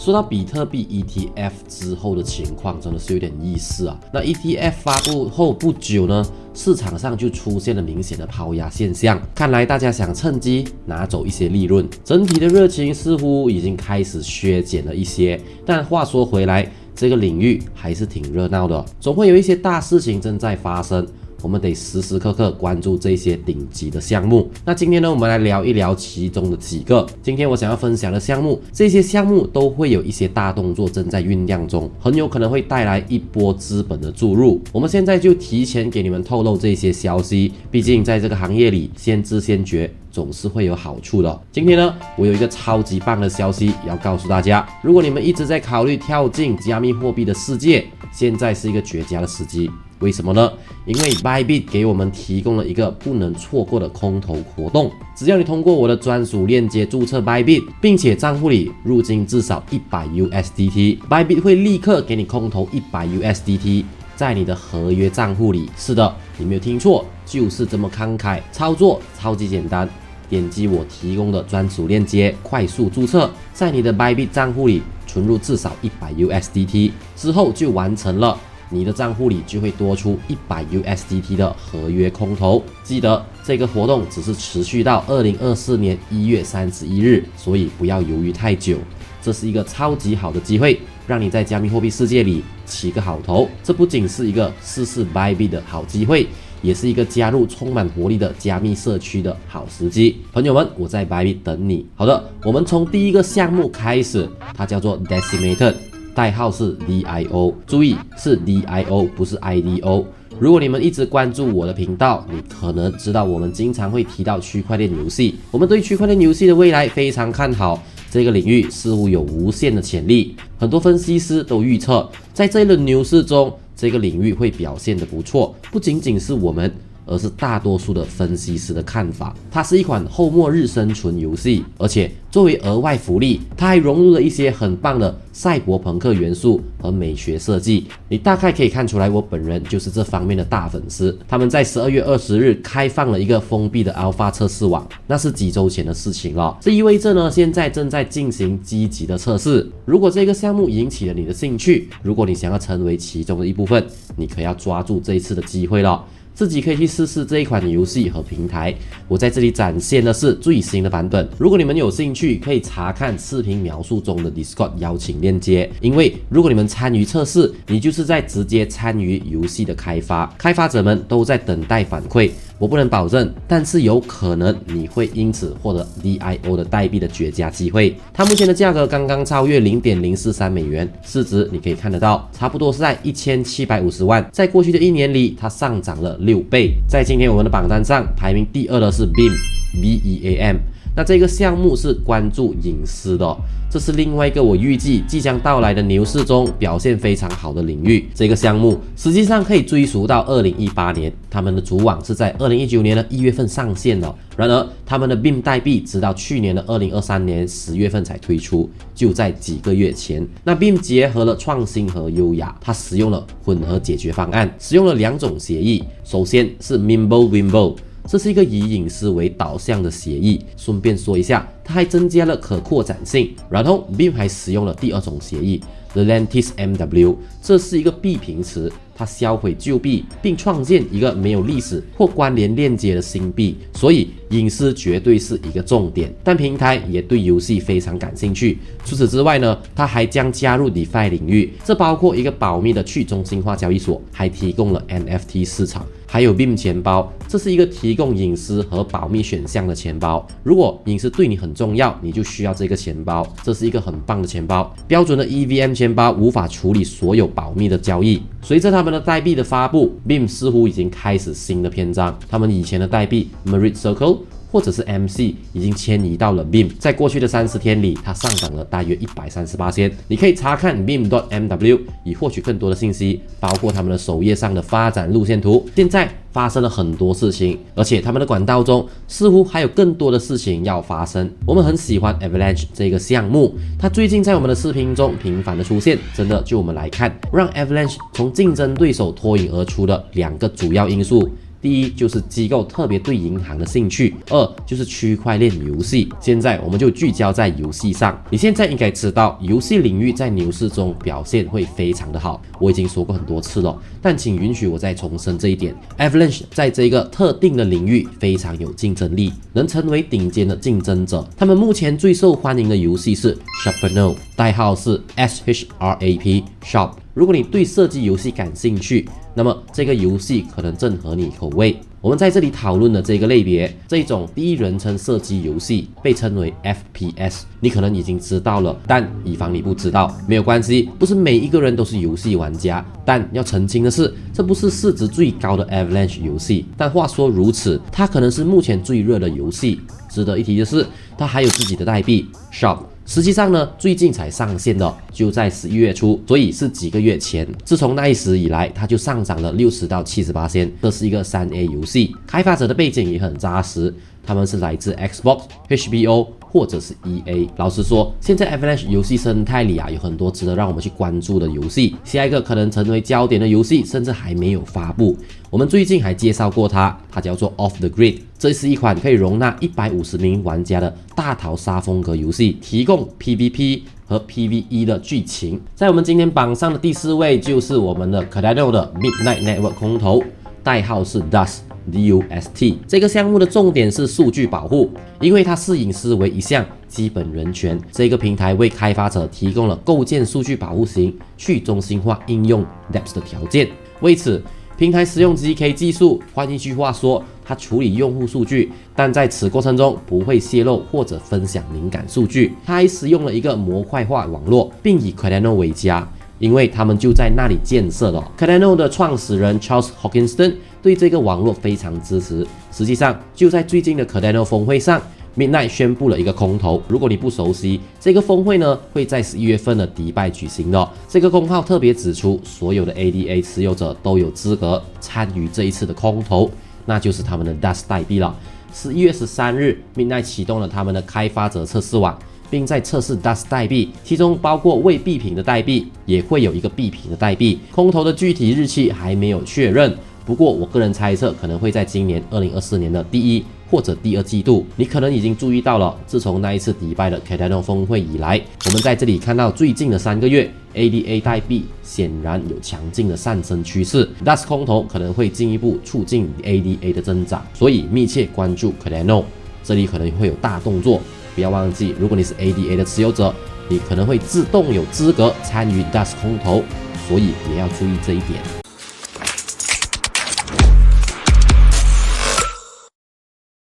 说到比特币 ETF 之后的情况，真的是有点意思啊。那 ETF 发布后不久呢，市场上就出现了明显的抛压现象，看来大家想趁机拿走一些利润，整体的热情似乎已经开始削减了一些。但话说回来，这个领域还是挺热闹的，总会有一些大事情正在发生。我们得时时刻刻关注这些顶级的项目。那今天呢，我们来聊一聊其中的几个。今天我想要分享的项目，这些项目都会有一些大动作正在酝酿中，很有可能会带来一波资本的注入。我们现在就提前给你们透露这些消息，毕竟在这个行业里，先知先觉总是会有好处的。今天呢，我有一个超级棒的消息要告诉大家，如果你们一直在考虑跳进加密货币的世界，现在是一个绝佳的时机。为什么呢？因为 Bybit 给我们提供了一个不能错过的空投活动。只要你通过我的专属链接注册 Bybit， 并且账户里入金至少100 USDT， Bybit 会立刻给你空投100 USDT 在你的合约账户里。是的，你没有听错，就是这么慷慨，操作超级简单。点击我提供的专属链接，快速注册，在你的 Bybit 账户里存入至少100 USDT 之后就完成了。你的账户里就会多出100 USDT 的合约空投。记得这个活动只是持续到2024年1月31日，所以不要犹豫太久。这是一个超级好的机会，让你在加密货币世界里起个好头。这不仅是一个试试 Bybit 的好机会，也是一个加入充满活力的加密社区的好时机。朋友们，我在 Bybit 等你。好的，我们从第一个项目开始，它叫做 Decimated。代号是 DIO， 注意是 DIO 不是 IDO。如果你们一直关注我的频道，你可能知道我们经常会提到区块链游戏。我们对区块链游戏的未来非常看好，这个领域似乎有无限的潜力。很多分析师都预测，在这一轮牛市中，这个领域会表现得不错。不仅仅是我们，而是大多数的分析师的看法。它是一款后末日生存游戏，而且作为额外福利，它还融入了一些很棒的赛博朋克元素和美学设计。你大概可以看出来，我本人就是这方面的大粉丝。他们在12月20日开放了一个封闭的 Alpha 测试网，那是几周前的事情了。这意味着呢，现在正在进行积极的测试。如果这个项目引起了你的兴趣，如果你想要成为其中的一部分，你可要抓住这一次的机会了。自己可以去试试这一款游戏和平台。我在这里展现的是最新的版本。如果你们有兴趣，可以查看视频描述中的 Discord 邀请链接。因为如果你们参与测试，你就是在直接参与游戏的开发，开发者们都在等待反馈。我不能保证，但是有可能你会因此获得 DIO 的代币的绝佳机会。它目前的价格刚刚超越 0.043 美元，市值你可以看得到，差不多是在1750万。在过去的1年里，它上涨了6倍。在今天我们的榜单上，排名第2的是 BEAM。那这个项目是关注隐私的，这是另外一个我预计即将到来的牛市中表现非常好的领域。这个项目实际上可以追溯到2018年，他们的主网是在2019年的1月份上线的。然而，他们的 BIM 代币直到去年的2023年10月份才推出，就在几个月前。那 BIM 结合了创新和优雅，它使用了混合解决方案，使用了2种协议。首先是 Mimblewimble。这是一个以隐私为导向的协议。顺便说一下，它还增加了可扩展性。然后 BIM 还使用了第2种协议 Relentless MW， 这是一个币平池，它销毁旧币，并创建一个没有历史或关联链接的新币。所以隐私绝对是一个重点，但平台也对游戏非常感兴趣。除此之外呢，它还将加入 DeFi 领域，这包括一个保密的去中心化交易所，还提供了 NFT 市场。还有 BIM 钱包，这是一个提供隐私和保密选项的钱包。如果隐私对你很重要，你就需要这个钱包。这是一个很棒的钱包。标准的 EVM 钱包无法处理所有保密的交易。随着他们的代币的发布， BIM 似乎已经开始新的篇章。他们以前的代币 Merit Circle或者是 MC 已经迁移到了 BIM， 在过去的30天里，它上涨了大约138%。你可以查看 BIM.MW 以获取更多的信息，包括他们的首页上的发展路线图。现在发生了很多事情，而且他们的管道中似乎还有更多的事情要发生。我们很喜欢 Avalanche 这个项目，它最近在我们的视频中频繁的出现。真的，就我们来看，让 Avalanche 从竞争对手脱颖而出的2个主要因素。第一就是机构特别对银行的兴趣，二就是区块链游戏。现在我们就聚焦在游戏上。你现在应该知道，游戏领域在牛市中表现会非常的好，我已经说过很多次了，但请允许我再重申这一点。Avalanche 在这个特定的领域非常有竞争力，能成为顶尖的竞争者。他们目前最受欢迎的游戏是 Sharpener， 代号是 SHRAP Sharp。如果你对射击游戏感兴趣，那么这个游戏可能正合你口味。我们在这里讨论的这个类别，这种第一人称射击游戏被称为 FPS， 你可能已经知道了，但以防你不知道，没有关系，不是每一个人都是游戏玩家。但要澄清的是，这不是市值最高的 Avalanche 游戏。但话说如此，它可能是目前最热的游戏。值得一提的是，它还有自己的代币 Sharp。实际上呢，最近才上线的，就在11月初，所以是几个月前。自从那时以来，它就上涨了60到70%。这是一个3A 游戏，开发者的背景也很扎实，他们是来自 Xbox、HBO 或者是 EA。老实说，现在 Avalanche 游戏生态里有很多值得让我们去关注的游戏。下一个可能成为焦点的游戏，甚至还没有发布。我们最近还介绍过它叫做 Off the Grid。这是一款可以容纳150名玩家的大逃杀风格游戏，提供 PVP 和 PVE 的剧情。在我们今天榜上的第4位就是我们的 Cardano 的 Midnight Network 空投，代号是 DUST。这个项目的重点是数据保护，因为它视隐私为一项基本人权。这个平台为开发者提供了构建数据保护型去中心化应用 dApps 的条件。为此，平台使用 ZK 技术，换一句话说，它处理用户数据，但在此过程中不会泄露或者分享敏感数据。它还使用了一个模块化网络，并以 Cardano 为家，因为他们就在那里建设了。Cardano 的创始人 Charles Hoskinson 对这个网络非常支持。实际上，就在最近的 Cardano 峰会上，Midnight 宣布了一个空投。如果你不熟悉，这个峰会呢会在11月份的迪拜举行的。这个公告特别指出，所有的 ADA 持有者都有资格参与这一次的空投，那就是他们的 DUST 代币了。11月13日 ，Midnight 启动了他们的开发者测试网，并在测试 DUST 代币，其中包括未闭屏的代币，也会有一个闭屏的代币。空投的具体日期还没有确认，不过我个人猜测可能会在今年2024年的第1或者第2季度。你可能已经注意到了，自从那一次迪拜的 Cardano 峰会以来，我们在这里看到最近的3个月 ADA 代币显然有强劲的上升趋势。DUST 空投可能会进一步促进 ADA 的增长，所以密切关注 Cardano， 这里可能会有大动作。不要忘记，如果你是 ADA 的持有者，你可能会自动有资格参与 DUST 空投，所以也要注意这一点。